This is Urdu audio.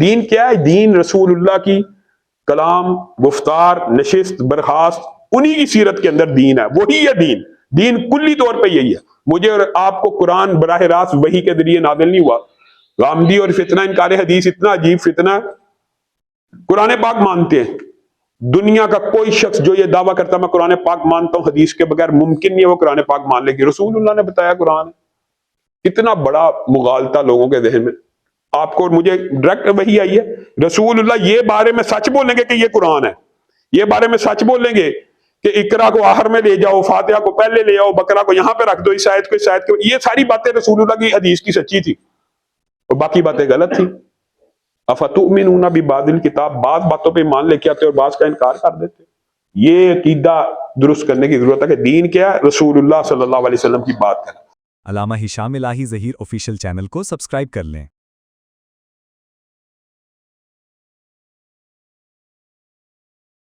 دین کیا ہے؟ دین رسول اللہ کی کلام، گفتار، نشست، برخاست، انہی کی سیرت کے اندر دین ہے، وہی ہے دین۔ دین کلی طور پہ یہی ہے۔ مجھے اور آپ کو قرآن براہ راست وحی کے ذریعے نازل نہیں ہوا۔ غامدی اور فتنہ انکار حدیث اتنا عجیب فتنہ ہے، قرآن پاک مانتے ہیں۔ دنیا کا کوئی شخص جو یہ دعویٰ کرتا میں قرآن پاک مانتا ہوں حدیث کے بغیر، ممکن نہیں ہے وہ قرآن پاک مان لے گی۔ رسول اللہ نے بتایا قرآن، کتنا بڑا مغالطہ لوگوں کے ذہن میں۔ آپ کو اور مجھے ڈائریکٹ وحی آئی ہے، رسول اللہ یہ بارے میں سچ بولیں گے کہ یہ قرآن ہے، یہ بارے میں سچ بولیں گے کہ اقرا کو آخر میں لے جاؤ، فاتحہ کو پہلے لے آؤ، بقرہ کو یہاں پہ رکھ دو، اس آیت کو، یہ ساری باتیں رسول اللہ کی حدیث کی سچی تھی اور باقی باتیں غلط تھی۔ افتؤمنون ببعض الکتاب، بعض باتوں پہ ایمان لے کے آتے اور بعض کا انکار کر دیتے۔ یہ عقیدہ درست کرنے کی ضرورت ہے کہ دین کیا ہے، رسول اللہ صلی اللہ علیہ وسلم کی بات کرنا۔ علامہ ہشام الہی ظہیر آفیشیل چینل کو سبسکرائب کر لیں۔